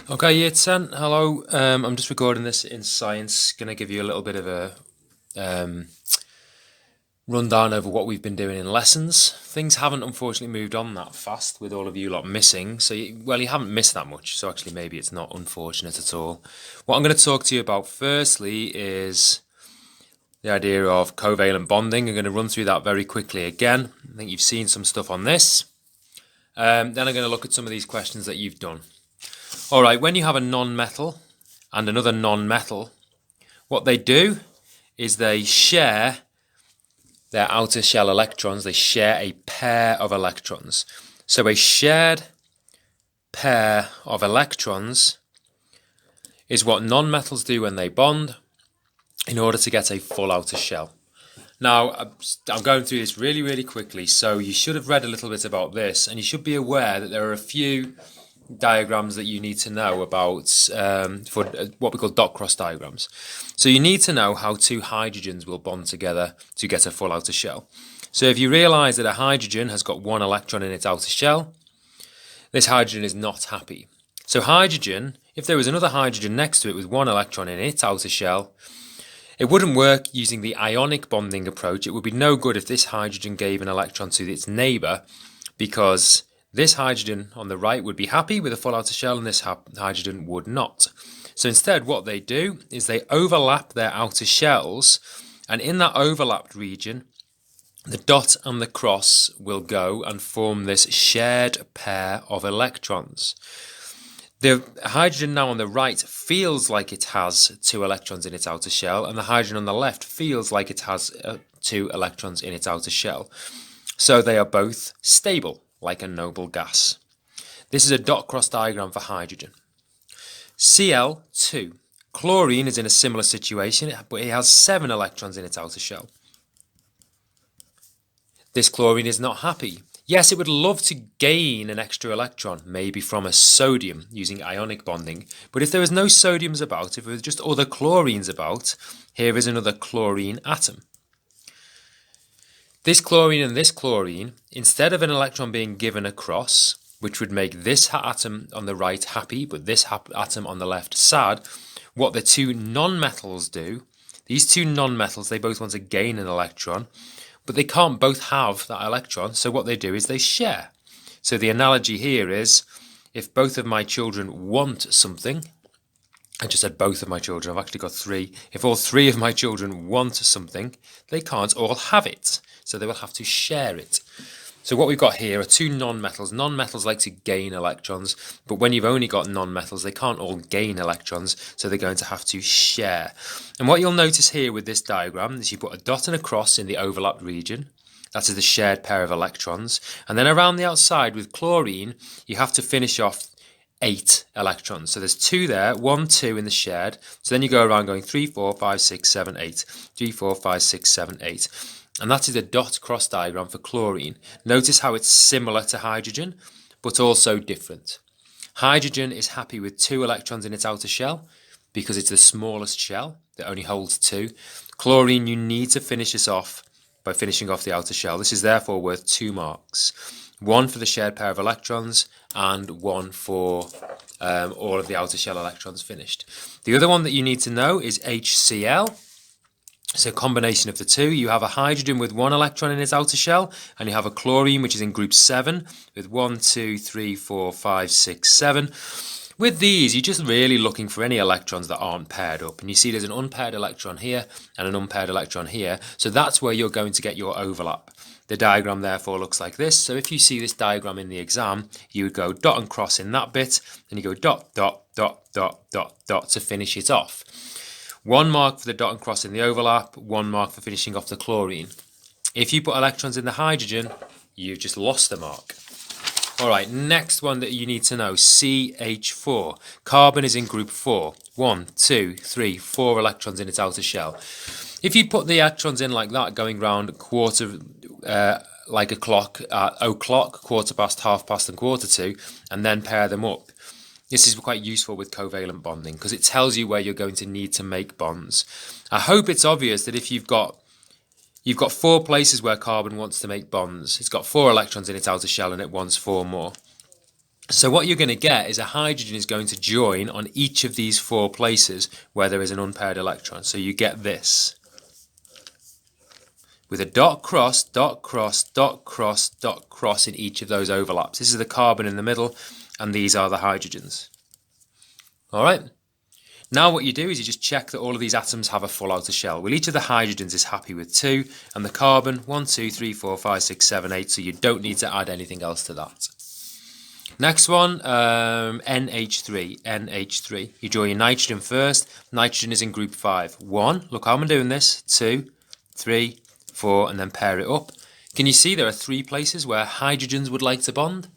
Okay, year 10, hello. I'm just recording this in science. Going to give you a little bit of a um, rundown over what we've been doing in lessons. Things haven't unfortunately moved on that fast with all of you lot missing. So, you haven't missed that much. So actually, maybe it's not unfortunate at all. What I'm going to talk to you about firstly is the idea of covalent bonding. I'm going to run through that very quickly again. I think you've seen some stuff on this. Then I'm going to look at some of these questions that you've done. All right, when you have a non-metal and another non-metal, what they do is they share their outer shell electrons. They share a pair of electrons. So a shared pair of electrons is what non-metals do when they bond in order to get a full outer shell. Now, I'm going through this really, really quickly, so you should have read a little bit about this, and you should be aware that there are a few diagrams that you need to know about for what we call dot cross diagrams. So you need to know how two hydrogens will bond together to get a full outer shell. So if you realise that a hydrogen has got one electron in its outer shell, this hydrogen is not happy. So hydrogen, if there was another hydrogen next to it with one electron in its outer shell, it wouldn't work using the ionic bonding approach. It would be no good if this hydrogen gave an electron to its neighbour, because this hydrogen on the right would be happy with a full outer shell and this hydrogen would not. So instead what they do is they overlap their outer shells, and in that overlapped region the dot and the cross will go and form this shared pair of electrons. The hydrogen now on the right feels like it has two electrons in its outer shell, and the hydrogen on the left feels like it has two electrons in its outer shell. So they are both stable, like a noble gas. This is a dot cross diagram for hydrogen. Cl2. Chlorine is in a similar situation, but it has 7 electrons in its outer shell. This chlorine is not happy. Yes, it would love to gain an extra electron, maybe from a sodium using ionic bonding, but if there was no sodiums about, if there was just other chlorines about, here is another chlorine atom. This chlorine and this chlorine, instead of an electron being given across, which would make this atom on the right happy, but this atom on the left sad, what the two non-metals do, these two non-metals, they both want to gain an electron, but they can't both have that electron, so what they do is they share. So the analogy here is, if both of my children want something, I just said both of my children, I've actually got 3. If all 3 of my children want something, they can't all have it, so they will have to share it. So what we've got here are two non-metals. Non-metals like to gain electrons, but when you've only got non-metals, they can't all gain electrons, so they're going to have to share. And what you'll notice here with this diagram is you put a dot and a cross in the overlapped region. That is the shared pair of electrons. And then around the outside with chlorine, you have to finish off 8 electrons. So there's 2 there, 1, 2 in the shared. So then you go around going 3, 4, 5, 6, 7, 8. 3, 4, 5, 6, 7, 8. And that is a dot cross diagram for chlorine. Notice how it's similar to hydrogen, but also different. Hydrogen is happy with 2 electrons in its outer shell because it's the smallest shell that only holds 2. Chlorine, you need to finish this off by finishing off the outer shell. This is therefore worth 2 marks. 1 for the shared pair of electrons and 1 for all of the outer shell electrons finished. The other one that you need to know is HCl. So a combination of the two. You have a hydrogen with 1 electron in its outer shell, and you have a chlorine which is in group 7 with 1, 2, 3, 4, 5, 6, 7. With these, you're just really looking for any electrons that aren't paired up. And you see there's an unpaired electron here and an unpaired electron here. So that's where you're going to get your overlap. The diagram therefore looks like this. So if you see this diagram in the exam, you would go dot and cross in that bit, then you go dot, dot, dot, dot, dot, dot to finish it off. 1 mark for the dot and cross in the overlap, 1 mark for finishing off the chlorine. If you put electrons in the hydrogen, you've just lost a mark. Alright, next one that you need to know, Ch4. Carbon is in group 4. 1, 2, 3, 4 electrons in its outer shell. If you put the electrons in like that, going round quarter, like a clock, o'clock, quarter past, half past and quarter to, and then pair them up, this is quite useful with covalent bonding because it tells you where you're going to need to make bonds. I hope it's obvious that if you've got 4 places where carbon wants to make bonds, it's got 4 electrons in its outer shell and it wants 4 more. So what you're going to get is a hydrogen is going to join on each of these 4 places where there is an unpaired electron. So you get this. With a dot cross, dot cross, dot cross, dot cross in each of those overlaps. This is the carbon in the middle, and these are the hydrogens. All right. Now what you do is you just check that all of these atoms have a full outer shell. Well, each of the hydrogens is happy with 2, and the carbon 1, 2, 3, 4, 5, 6, 7, 8. So you don't need to add anything else to that. Next one, NH3. NH3. You draw your nitrogen first. Nitrogen is in group 5. 1. Look how I'm doing this. 2, 3, 4, and then pair it up. Can you see there are 3 places where hydrogens would like to bond?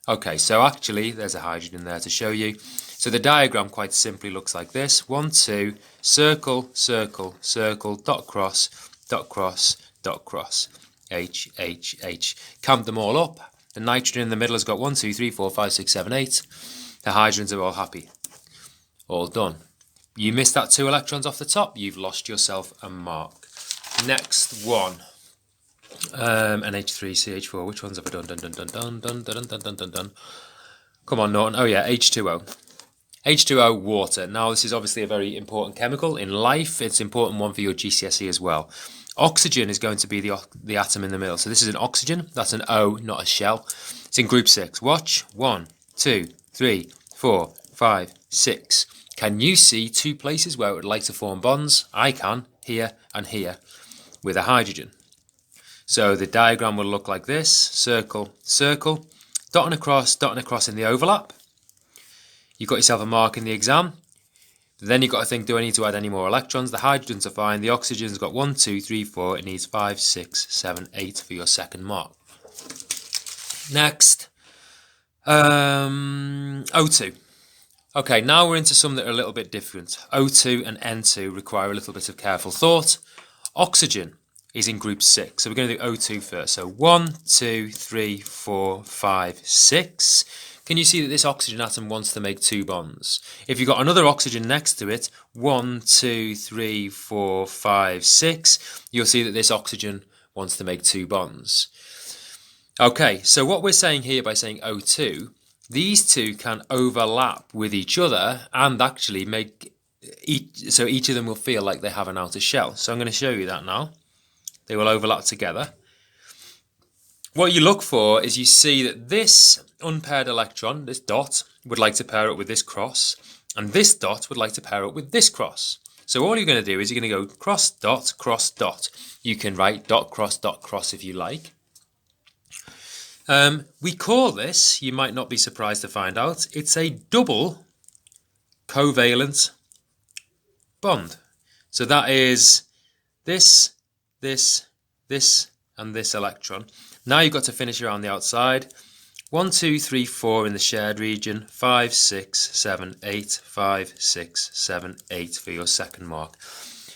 Okay, so actually there's a hydrogen there to show you. So the diagram quite simply looks like this. 1, 2, circle, circle, circle, dot cross, dot cross, dot cross. H, H, H. Count them all up. The nitrogen in the middle has got 1, 2, 3, 4, 5, 6, 7, 8. The hydrogens are all happy. All done. You missed that 2 electrons off the top. You've lost yourself a mark. Next one. NH3, CH4. Which ones have I done? Dun, dun, dun, dun, dun, dun, dun, dun, dun, dun. Come on, Norton. Oh yeah, H2O. H2O, water. Now this is obviously a very important chemical in life. It's an important one for your GCSE as well. Oxygen is going to be the atom in the middle. So this is an oxygen. That's an O, not a shell. It's in group 6. Watch. 1, 2, 3, 4, 5, 6. Can you see 2 places where it would like to form bonds? I can, here and here, with a hydrogen. So the diagram will look like this. Circle, circle, dotting across in the overlap. You've got yourself a mark in the exam. Then you've got to think, do I need to add any more electrons? The hydrogens are fine. The oxygen's got 1, 2, 3, 4. It needs 5, 6, 7, 8 for your second mark. Next, O2. Okay, now we're into some that are a little bit different. O2 and N2 require a little bit of careful thought. Oxygen is in group 6. So we're going to do O2 first. So 1, 2, 3, 4, 5, 6. Can you see that this oxygen atom wants to make 2 bonds? If you've got another oxygen next to it, 1, 2, 3, 4, 5, 6, you'll see that this oxygen wants to make 2 bonds. Okay, so what we're saying here by saying O2, these 2 can overlap with each other and actually make each of them will feel like they have an outer shell. So I'm going to show you that now. They will overlap together. What you look for is you see that this unpaired electron, this dot, would like to pair up with this cross, and this dot would like to pair up with this cross. So all you're going to do is you're going to go cross, dot, cross, dot. You can write dot, cross if you like. We call this, you might not be surprised to find out, it's a double covalent bond. So that is this, this, this, and this electron. Now you've got to finish around the outside. 1, 2, 3, 4 in the shared region. 5, 6, 7, 8. 5, 6, 7, 8 for your second mark.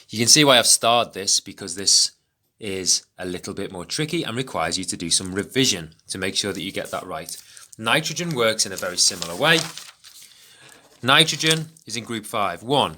You can see why I've starred this, because this is a little bit more tricky and requires you to do some revision to make sure that you get that right. Nitrogen works in a very similar way. Nitrogen is in group 5. 1,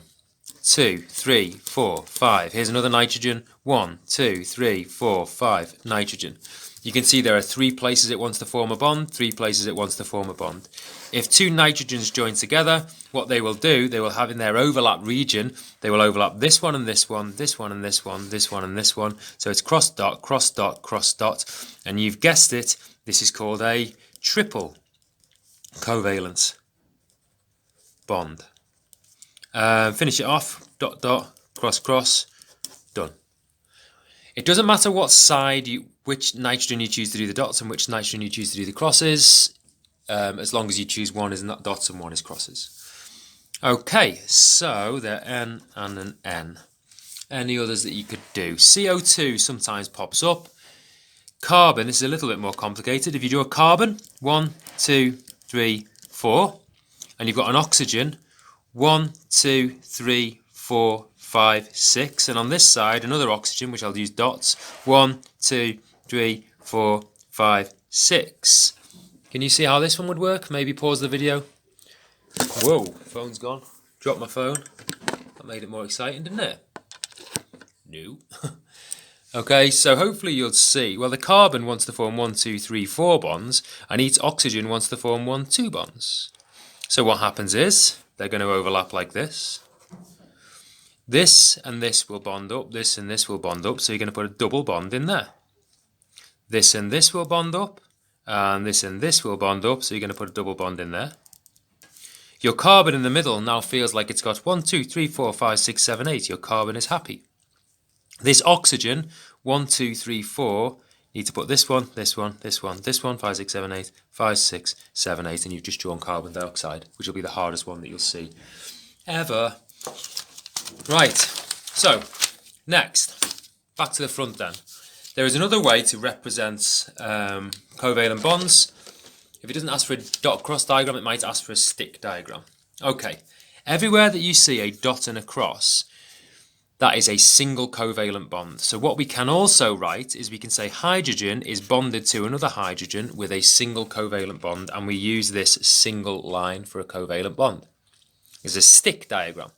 2, 3, 4, 5. Here's another nitrogen. 1, 2, 3, 4, 5. Nitrogen. You can see there are 3 places it wants to form a bond, 3 places it wants to form a bond. If 2 nitrogens join together, what they will do, they will have in their overlap region, they will overlap this one and this one, this one and this one, this one and this one. So it's cross dot, cross dot, cross dot. And you've guessed it, this is called a triple covalent bond. Finish it off, dot, dot, cross, cross, done. It doesn't matter what side, which nitrogen you choose to do the dots and which nitrogen you choose to do the crosses, as long as you choose one is not dots and one is crosses. Okay, so there are N and an N. Any others that you could do? CO2 sometimes pops up. Carbon, this is a little bit more complicated. If you do a carbon, 1, 2, 3, 4, and you've got an oxygen, 1, 2, 3, 4, 5, 6, and on this side another oxygen, which I'll use dots. 1, 2, 3, 4, 5, 6. Can you see how this one would work? Maybe pause the video. Whoa, phone's gone. Dropped my phone. That made it more exciting, didn't it? No. Okay, so hopefully you'll see, well, the carbon wants to form 1, 2, 3, 4 bonds, and each oxygen wants to form 1, 2 bonds. So what happens is, they're going to overlap like this. This and this will bond up, this and this will bond up, so you're going to put a double bond in there. This and this will bond up, and this will bond up, so you're going to put a double bond in there. Your carbon in the middle now feels like it's got 1, 2, 3, 4, 5, 6, 7, 8. Your carbon is happy. This oxygen, 1, 2, 3, 4, need to put this one, this one, this one, this one, 5, 6, 7, 8, 5, 6, 7, 8, and you've just drawn carbon dioxide, which will be the hardest one that you'll see ever. Right, so next, back to the front then. There is another way to represent covalent bonds. If it doesn't ask for a dot cross diagram, it might ask for a stick diagram. Okay, everywhere that you see a dot and a cross, that is a single covalent bond. So what we can also write is we can say hydrogen is bonded to another hydrogen with a single covalent bond, and we use this single line for a covalent bond. It's a stick diagram.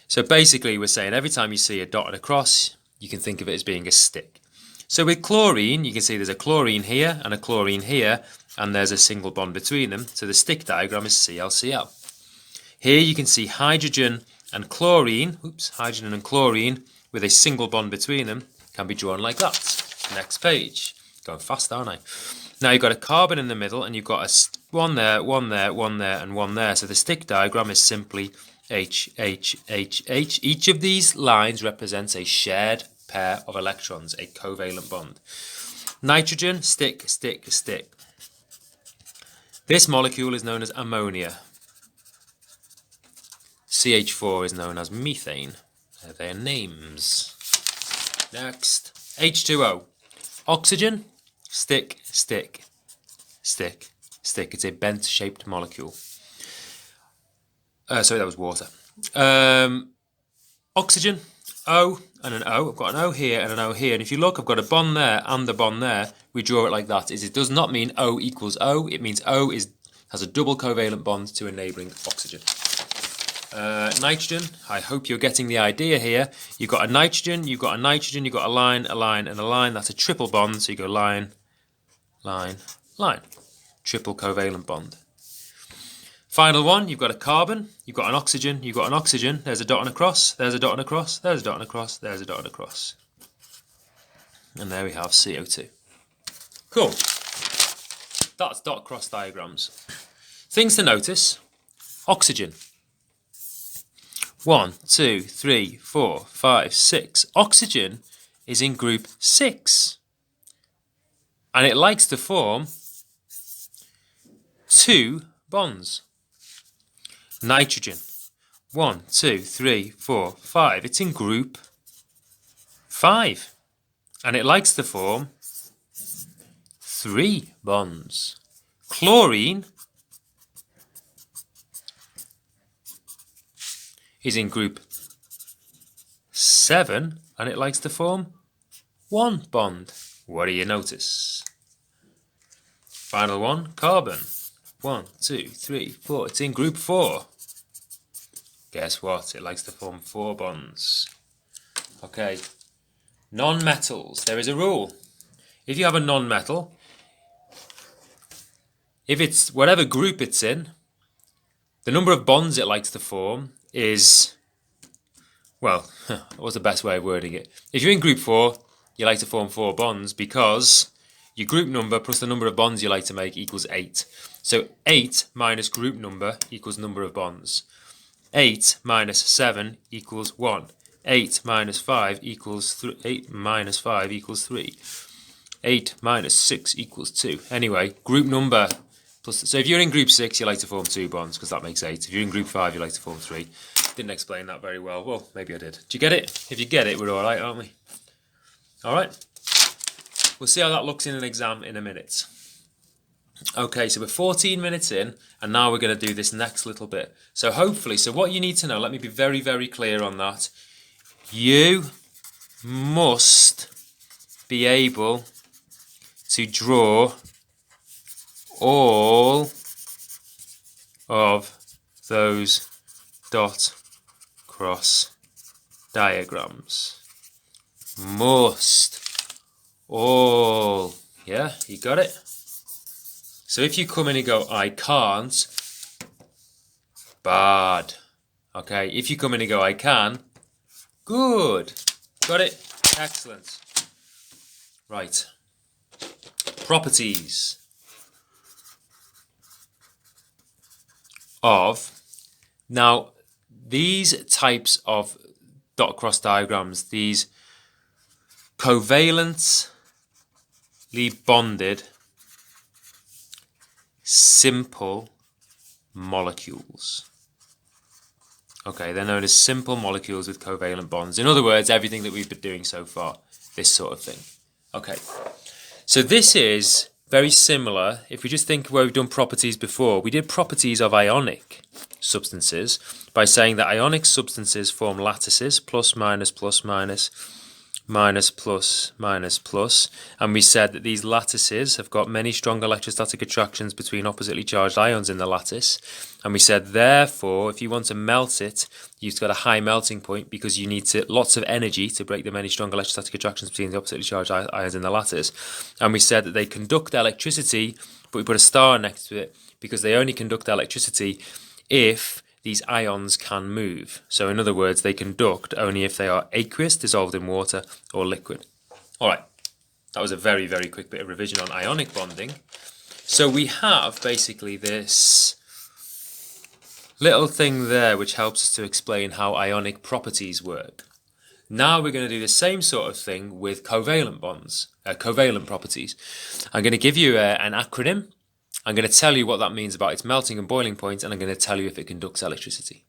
So basically we're saying every time you see a dot and a cross, you can think of it as being a stick. So with chlorine, you can see there's a chlorine here and a chlorine here, and there's a single bond between them. So the stick diagram is ClCl. Here you can see hydrogen and chlorine, hydrogen and chlorine with a single bond between them can be drawn like that. Next page. Going fast, aren't I? Now you've got a carbon in the middle, and you've got one there, one there, one there, and one there. So the stick diagram is simply H, H, H, H. Each of these lines represents a shared pair of electrons, a covalent bond. Nitrogen, stick, stick, stick. This molecule is known as ammonia. Ch4 is known as methane. They're their names. Next, H2O. Oxygen, stick, stick, stick, stick. It's a bent-shaped molecule. Sorry, that was water. Oxygen, O and an O. I've got an O here and an O here. And if you look, I've got a bond there and a bond there. We draw it like that. It does not mean O equals O. It means O has a double covalent bond to a neighbouring oxygen. Nitrogen, I hope you're getting the idea here. You've got a nitrogen, you've got a nitrogen, you've got a line, and a line. That's a triple bond, so you go line, line, line. Triple covalent bond. Final one, you've got a carbon, you've got an oxygen, you've got an oxygen. There's a dot and a cross, there's a dot and a cross, there's a dot and a cross, there's a dot and a cross. And there we have CO2. Cool. That's dot cross diagrams. Things to notice. Oxygen. 1, 2, 3, 4, 5, 6. Oxygen is in group 6. And it likes to form 2 bonds. Nitrogen. 1, 2, 3, 4, 5. It's in group 5. And it likes to form 3 bonds. Chlorine is in group 7, and it likes to form 1 bond. What do you notice? Final one, carbon. 1, 2, 3, 4. It's in group 4. Guess what? It likes to form 4 bonds. Okay. Non-metals. There is a rule. If you have a non-metal, if it's whatever group it's in, the number of bonds it likes to form is, well, what's the best way of wording it? If you're in group 4, you like to form 4 bonds because your group number plus the number of bonds you like to make equals 8. So 8 minus group number equals number of bonds. 8 minus 7 equals 1. 8 minus 5 equals 3. 8 minus 5 equals 3. 8 minus 6 equals 2. Anyway, group number. So if you're in group 6, you like to form 2 bonds because that makes 8. If you're in group 5, you like to form 3. Didn't explain that very well. Well, maybe I did. Do you get it? If you get it, we're all right, aren't we? All right. We'll see how that looks in an exam in a minute. Okay, so we're 14 minutes in, and now we're going to do this next little bit. So hopefully, so what you need to know, let me be very, very clear on that. You must be able to draw all of those dot cross diagrams. must, all. Yeah, you got it? So if you come in and go, I can't, bad. Okay, if you come in and go, I can, good. Got it? Excellent. Right. Properties of, now these types of dot cross diagrams, these covalently bonded simple molecules. Okay, they're known as simple molecules with covalent bonds. In other words, everything that we've been doing so far, this sort of thing. Okay, so this is very similar. If we just think where we've done properties before, we did properties of ionic substances by saying that ionic substances form lattices, plus, minus, plus, minus, minus, plus, minus, plus, and we said that these lattices have got many strong electrostatic attractions between oppositely charged ions in the lattice, and we said therefore if you want to melt it, you've got a high melting point because you need lots of energy to break the many strong electrostatic attractions between the oppositely charged ions in the lattice, and we said that they conduct electricity, but we put a star next to it because they only conduct electricity if these ions can move. So in other words, they conduct only if they are aqueous, dissolved in water, or liquid. All right, that was a very, very quick bit of revision on ionic bonding. So we have basically this little thing there which helps us to explain how ionic properties work. Now we're going to do the same sort of thing with covalent bonds, covalent properties. I'm going to give you an acronym. I'm going to tell you what that means about its melting and boiling point, and I'm going to tell you if it conducts electricity.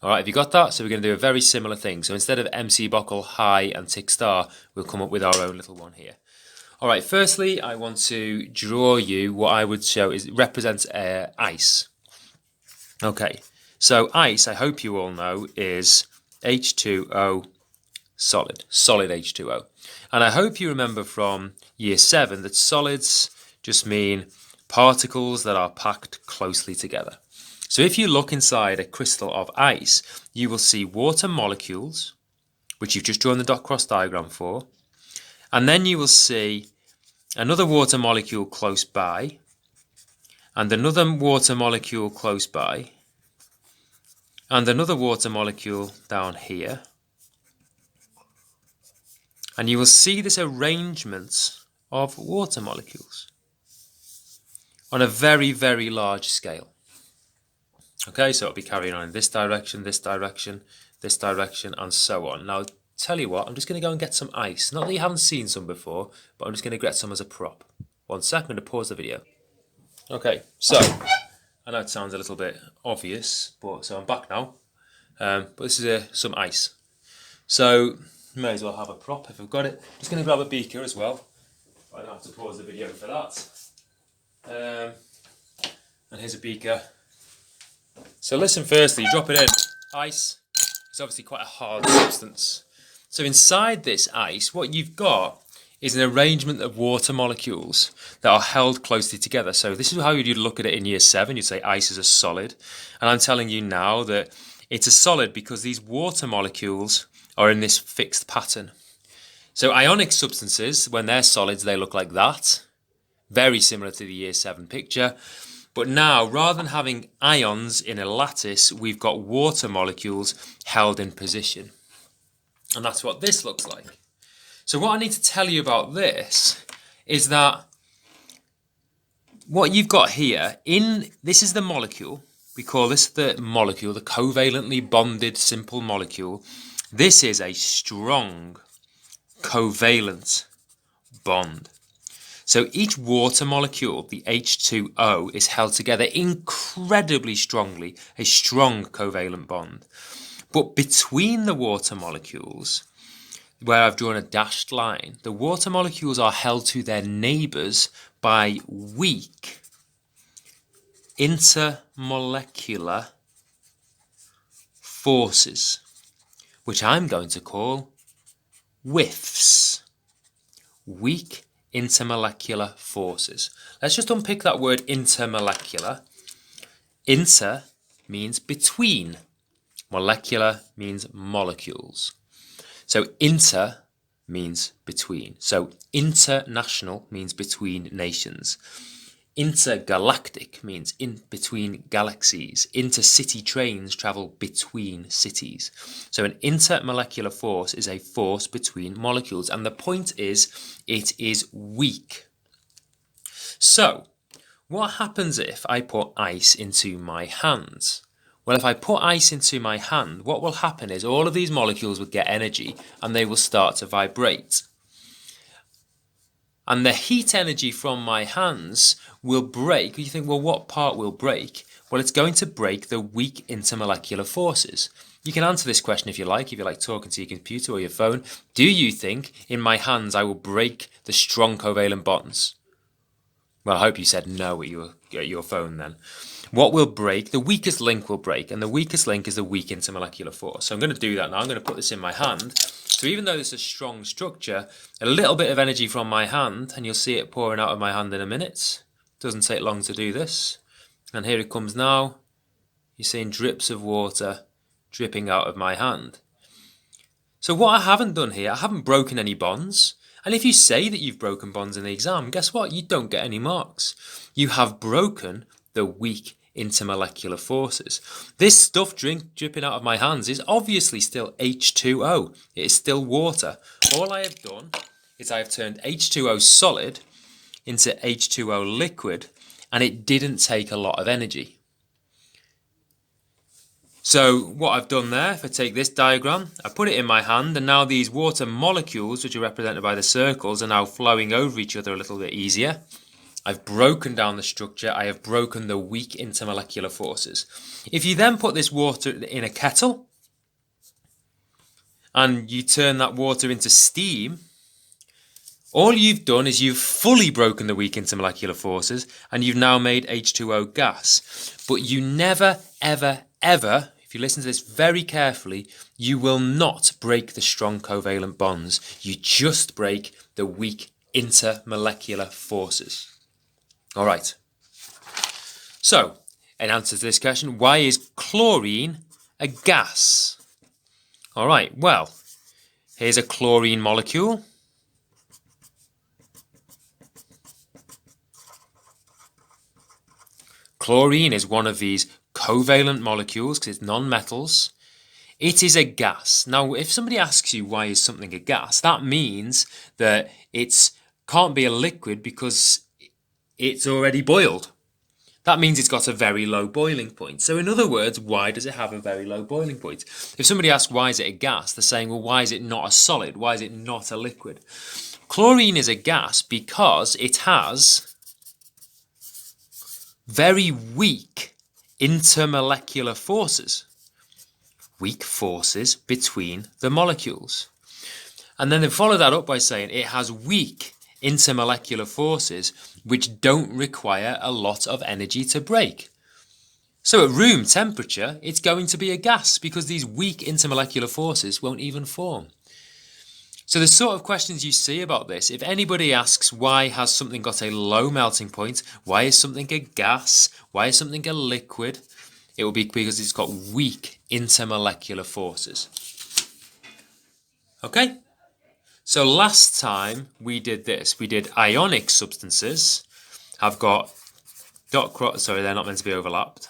All right, have you got that? So we're going to do a very similar thing. So instead of MC Bockle, high, and tick star, we'll come up with our own little one here. All right, firstly, I want to draw you what I would show represents ice. Okay, so ice, I hope you all know, is H2O solid H2O. And I hope you remember from year 7 that solids just mean particles that are packed closely together. So if you look inside a crystal of ice, you will see water molecules, which you've just drawn the dot cross diagram for, and then you will see another water molecule close by, and another water molecule close by, and another water molecule down here. And you will see this arrangement of water molecules on a very, very large scale. Okay, so it'll be carrying on in this direction, this direction, this direction, and so on. Now, tell you what, I'm just going to go and get some ice. Not that you haven't seen some before, but I'm just going to get some as a prop. 1 second, I'm going to pause the video. Okay, so, I know it sounds a little bit obvious, but so I'm back now. But this is some ice. So, may as well have a prop if I've got it. Just going to grab a beaker as well. I don't have to pause the video for that. And here's a beaker. So listen firstly, drop it in. Ice is obviously quite a hard substance. So inside this ice, what you've got is an arrangement of water molecules that are held closely together. So this is how you'd look at it in year 7. You'd say ice is a solid. And I'm telling you now that it's a solid because these water molecules are in this fixed pattern. So ionic substances, when they're solids, they look like that. Very similar to the year 7 picture. But now, rather than having ions in a lattice, we've got water molecules held in position. And that's what this looks like. So what I need to tell you about this is that what you've got here, this is the molecule. We call this the molecule, the covalently bonded simple molecule. This is a strong covalent bond. So each water molecule, the H2O, is held together incredibly strongly, a strong covalent bond. But between the water molecules, where I've drawn a dashed line, the water molecules are held to their neighbours by weak intermolecular forces, which I'm going to call WIFs. Weak intermolecular forces. Let's just unpick that word intermolecular. Inter means between. Molecular means molecules. So inter means between. So international means between nations. Intergalactic means in between galaxies. Intercity trains travel between cities. So an intermolecular force is a force between molecules. And the point is, it is weak. So, what happens if I put ice into my hands? Well, if I put ice into my hand, what will happen is all of these molecules will get energy and they will start to vibrate. And the heat energy from my hands will break. You think, well, what part will break? Well, it's going to break the weak intermolecular forces. You can answer this question if you like talking to your computer or your phone. Do you think in my hands I will break the strong covalent bonds? Well, I hope you said no at your phone then. What will break? The weakest link will break, and the weakest link is the weak intermolecular force. So I'm going to do that now. I'm going to put this in my hand. So even though this is a strong structure, a little bit of energy from my hand, and you'll see it pouring out of my hand in a minute. Doesn't take long to do this. And here it comes now. You're seeing drips of water dripping out of my hand. So what I haven't done here, I haven't broken any bonds. And if you say that you've broken bonds in the exam, guess what? You don't get any marks. You have broken the weak intermolecular forces. This stuff dripping out of my hands is obviously still H2O. It is still water. All I have done is I have turned H2O solid into H2O liquid, and it didn't take a lot of energy. So what I've done there, if I take this diagram, I put it in my hand, and now these water molecules, which are represented by the circles, are now flowing over each other a little bit easier. I've broken down the structure. I have broken the weak intermolecular forces. If you then put this water in a kettle and you turn that water into steam, all you've done is you've fully broken the weak intermolecular forces and you've now made H2O gas. But you never, ever, ever, if you listen to this very carefully, you will not break the strong covalent bonds. You just break the weak intermolecular forces. All right. So, in answer to this question, why is chlorine a gas? All right, well, here's a chlorine molecule. Chlorine is one of these covalent molecules because it's non-metals. It is a gas. Now, if somebody asks you why is something a gas, that means that it can't be a liquid because it's already boiled. That means it's got a very low boiling point. So in other words, why does it have a very low boiling point? If somebody asks why is it a gas, they're saying, well, why is it not a solid? Why is it not a liquid? Chlorine is a gas because it has very weak intermolecular forces. Weak forces between the molecules. And then they follow that up by saying it has weak intermolecular forces which don't require a lot of energy to break. So at room temperature, it's going to be a gas because these weak intermolecular forces won't even form. So the sort of questions you see about this, if anybody asks why has something got a low melting point, why is something a gas, why is something a liquid, it will be because it's got weak intermolecular forces. Okay? So last time we did this. We did ionic substances have got they're not meant to be overlapped.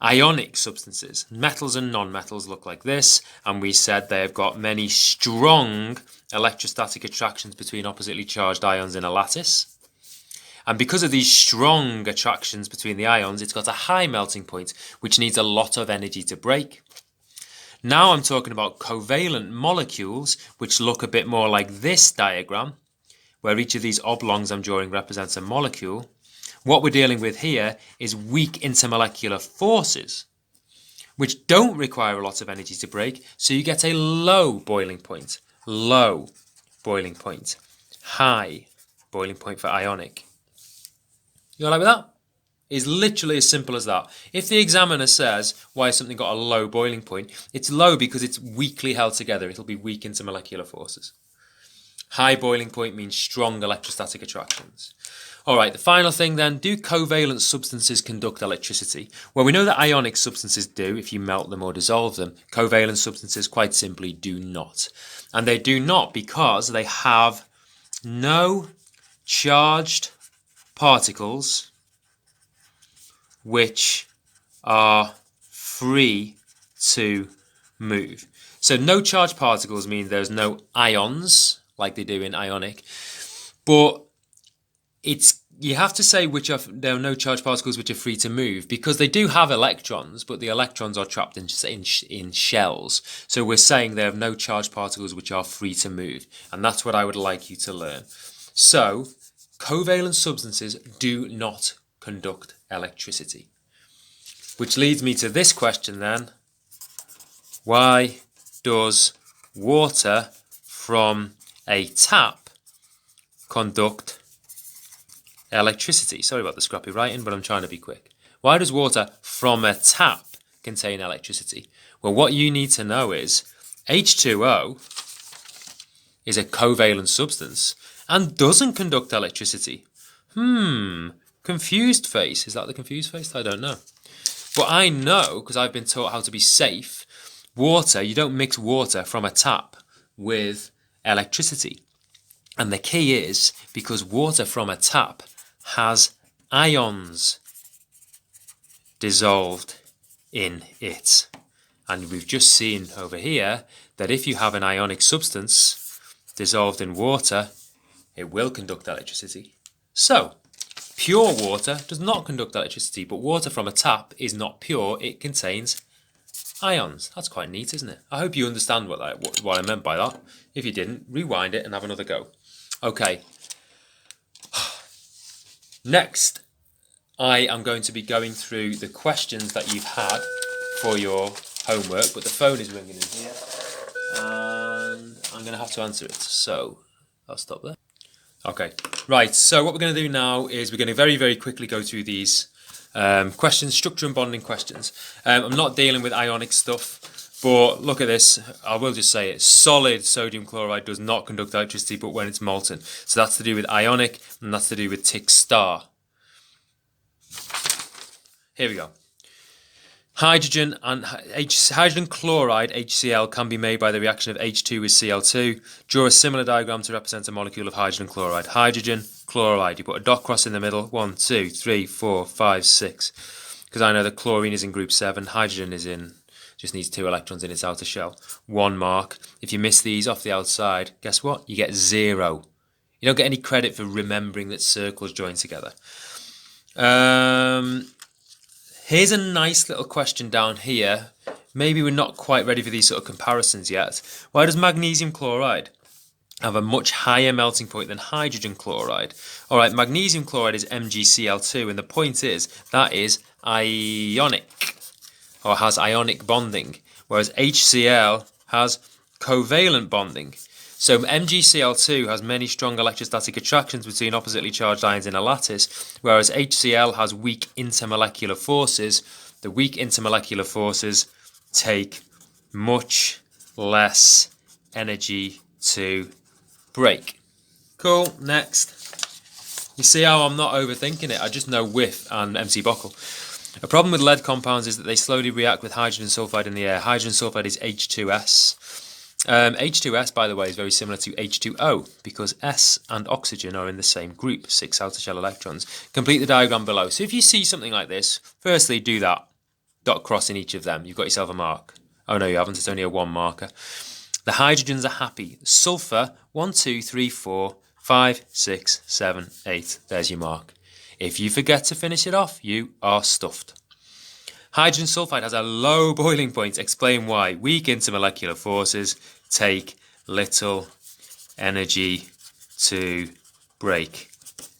Ionic substances, metals and non-metals look like this, and we said they have got many strong electrostatic attractions between oppositely charged ions in a lattice. And because of these strong attractions between the ions, it's got a high melting point, which needs a lot of energy to break. Now I'm talking about covalent molecules, which look a bit more like this diagram, where each of these oblongs I'm drawing represents a molecule. What we're dealing with here is weak intermolecular forces, which don't require a lot of energy to break, so you get a low boiling point, high boiling point for ionic. You all right with that? It's literally as simple as that. If the examiner says why has something got a low boiling point, it's low because it's weakly held together. It'll be weak intermolecular forces. High boiling point means strong electrostatic attractions. Alright, the final thing then, do covalent substances conduct electricity? Well, we know that ionic substances do if you melt them or dissolve them. Covalent substances quite simply do not. And they do not because they have no charged particles which are free to move. So no charged particles mean there's no ions like they do in ionic, but you have to say there are no charged particles which are free to move, because they do have electrons, but the electrons are trapped in shells. So we're saying they have no charged particles which are free to move, and that's what I would like you to learn. So covalent substances do not conduct electricity. Which leads me to this question then. Why does water from a tap conduct electricity? Sorry about the scrappy writing, but I'm trying to be quick. Why does water from a tap contain electricity? Well, what you need to know is H2O is a covalent substance and doesn't conduct electricity. Confused face. Is that the confused face? I don't know. But I know, because I've been taught how to be safe, water, you don't mix water from a tap with electricity. And the key is because water from a tap has ions dissolved in it. And we've just seen over here that if you have an ionic substance dissolved in water, it will conduct electricity. So, pure water does not conduct electricity, but water from a tap is not pure, it contains ions. That's quite neat, isn't it? I hope you understand what I meant by that. If you didn't, rewind it and have another go. Okay. Next, I am going to be going through the questions that you've had for your homework, but the phone is ringing in here, and I'm going to have to answer it, so I'll stop there. Okay, right, so what we're going to do now is we're going to very, very quickly go through these questions, structure and bonding questions. I'm not dealing with ionic stuff, but look at this. I will just say it. Solid sodium chloride does not conduct electricity, but when it's molten. So that's to do with ionic, and that's to do with tick star. Here we go. Hydrogen chloride, HCl, can be made by the reaction of H2 with Cl2. Draw a similar diagram to represent a molecule of hydrogen chloride. Hydrogen chloride. You put a dot cross in the middle. 1, 2, 3, 4, 5, 6. Because I know that chlorine is in group 7. Hydrogen is just needs 2 electrons in its outer shell. 1 mark. If you miss these off the outside, guess what? You get 0. You don't get any credit for remembering that circles join together. Here's a nice little question down here. Maybe we're not quite ready for these sort of comparisons yet. Why does magnesium chloride have a much higher melting point than hydrogen chloride? Alright, magnesium chloride is MgCl2, and the point is that is ionic, or has ionic bonding, whereas HCl has covalent bonding. So MgCl2 has many strong electrostatic attractions between oppositely charged ions in a lattice, whereas HCl has weak intermolecular forces. The weak intermolecular forces take much less energy to break. Cool, next. You see how I'm not overthinking it, I just know whiff and empty bottle. A problem with lead compounds is that they slowly react with hydrogen sulfide in the air. Hydrogen sulfide is H2S. H2S, by the way, is very similar to H2O because S and oxygen are in the same group, 6 outer shell electrons. Complete the diagram below. So if you see something like this, firstly do that. Dot cross in each of them. You've got yourself a mark. Oh no, you haven't. It's only a 1 marker. The hydrogens are happy. Sulfur, 1, 2, 3, 4, 5, 6, 7, 8. There's your mark. If you forget to finish it off, you are stuffed. Hydrogen sulfide has a low boiling point. Explain why. Weak intermolecular forces take little energy to break.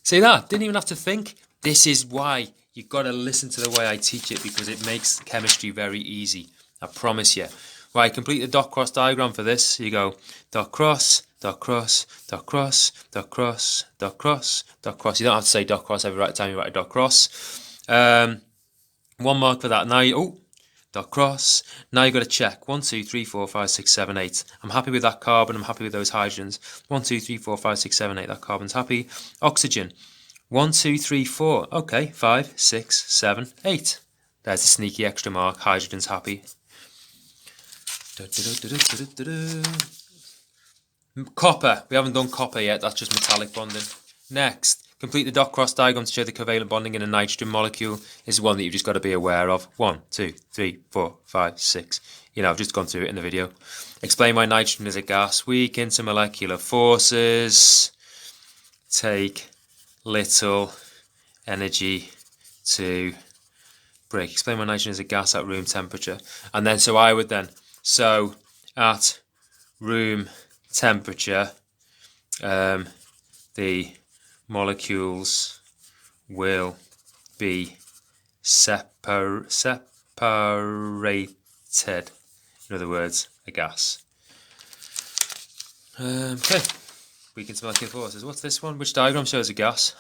See that? Didn't even have to think. This is why you've got to listen to the way I teach it, because it makes chemistry very easy. I promise you. Right, complete the dot cross diagram for this. You go dot cross, dot cross, dot cross, dot cross, dot cross, dot cross. You don't have to say dot cross every time you write a dot cross. 1 mark for that. Now you, dot cross. Now you've got to check. 1, 2, 3, 4, 5, 6, 7, 8. I'm happy with that carbon. I'm happy with those hydrogens. 1, 2, 3, 4, 5, 6, 7, 8. That carbon's happy. Oxygen. 1, 2, 3, 4. Okay, 5, 6, 7, 8. There's the sneaky extra mark. Hydrogen's happy. Copper. We haven't done copper yet. That's just metallic bonding. Next, complete the dot cross diagram to show the covalent bonding in a nitrogen molecule. This is one that you've just got to be aware of. 1, 2, 3, 4, 5, 6. You know, I've just gone through it in the video. Explain why nitrogen is a gas. Weak intermolecular forces take little energy to break. Explain why nitrogen is a gas at room temperature. And then, so I would then, so at room temperature, the molecules will be separated. In other words, a gas. Okay. Weak intermolecular forces. What's this one? Which diagram shows a gas?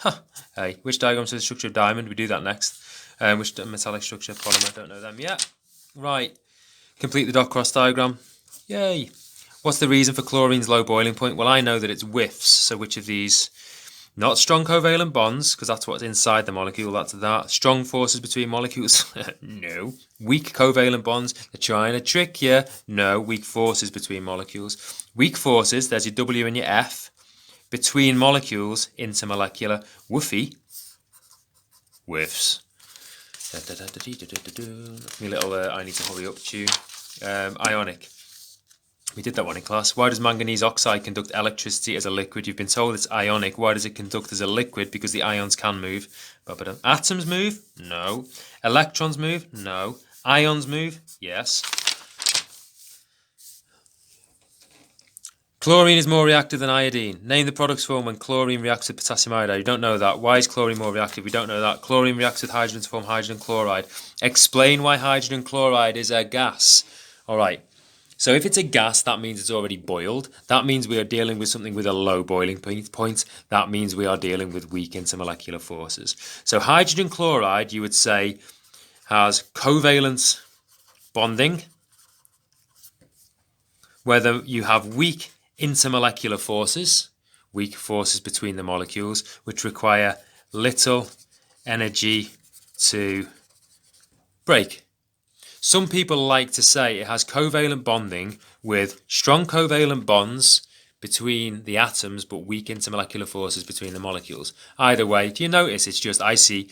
Hey, which diagram shows the structure of diamond? We do that next. Which metallic structure? Polymer. Don't know them yet. Right. Complete the dot cross diagram. Yay. What's the reason for chlorine's low boiling point? Well, I know that it's WIFs. So which of these? Not strong covalent bonds, because that's what's inside the molecule. That's that. Strong forces between molecules? No. Weak covalent bonds? They're trying to trick you. No. Weak forces between molecules. Weak forces, there's your W and your F. Between molecules, intermolecular. Woofy. WIFs. Me little I need to hurry up tune. Ionic. We did that one in class. Why does manganese oxide conduct electricity as a liquid? You've been told it's ionic. Why does it conduct as a liquid? Because the ions can move. Atoms move? No. Electrons move? No. Ions move? Yes. Chlorine is more reactive than iodine. Name the products formed when chlorine reacts with potassium iodide. You don't know that. Why is chlorine more reactive? We don't know that. Chlorine reacts with hydrogen to form hydrogen chloride. Explain why hydrogen chloride is a gas. All right. So if it's a gas, that means it's already boiled. That means we are dealing with something with a low boiling point. That means we are dealing with weak intermolecular forces. So hydrogen chloride, you would say, has covalent bonding. Whether you have weak intermolecular forces, weak forces between the molecules, which require little energy to break. Some people like to say it has covalent bonding with strong covalent bonds between the atoms but weak intermolecular forces between the molecules. Either way, do you notice it's just I see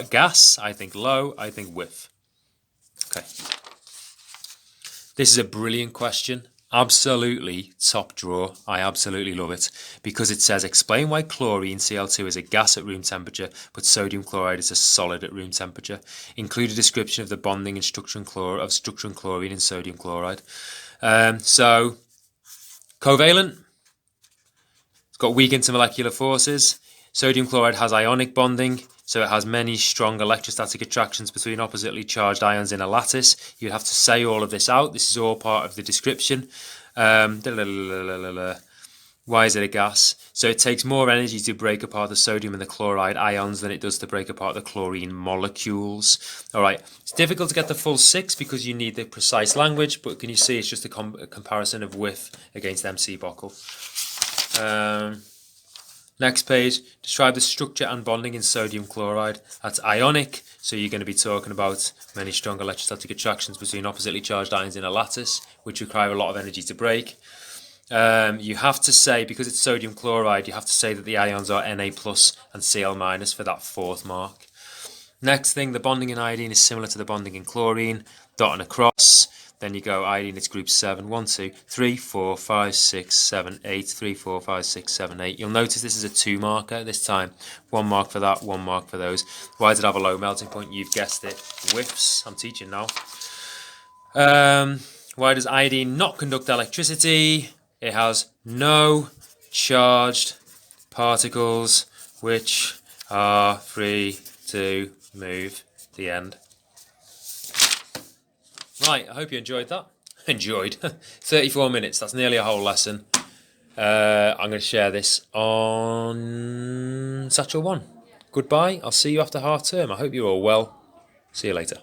gas, I think low, I think WIF. Okay. This is a brilliant question. Absolutely top drawer. I absolutely love it because it says explain why chlorine Cl2 is a gas at room temperature but sodium chloride is a solid at room temperature. Include a description of the bonding and structure and chlorine and sodium chloride. So covalent, it's got weak intermolecular forces. Sodium chloride has ionic bonding, so it has many strong electrostatic attractions between oppositely charged ions in a lattice. You'd have to say all of this out. This is all part of the description. Why is it a gas? So it takes more energy to break apart the sodium and the chloride ions than it does to break apart the chlorine molecules. All right, it's difficult to get the full 6 because you need the precise language, but can you see it's just a comparison of WIF against MC Bockel. Next page, describe the structure and bonding in sodium chloride. That's ionic, so you're going to be talking about many strong electrostatic attractions between oppositely charged ions in a lattice, which require a lot of energy to break. You have to say, because it's sodium chloride, you have to say that the ions are Na plus and Cl minus for that 4th mark. Next thing, the bonding in iodine is similar to the bonding in chlorine. Dot and a cross. Then you go iodine, it's group 7. 1, 2, 3, 4, 5, 6, 7, 8. 3, 4, 5, 6, 7, 8. You'll notice this is a 2 marker this time. 1 mark for that, 1 mark for those. Why does it have a low melting point? You've guessed it. WIFs. I'm teaching now. Why does iodine not conduct electricity? It has no charged particles which are free to move. The end. Right, I hope you enjoyed that. Enjoyed. 34 minutes, that's nearly a whole lesson. I'm going to share this on Satchel 1. Goodbye, I'll see you after half term. I hope you're all well. See you later.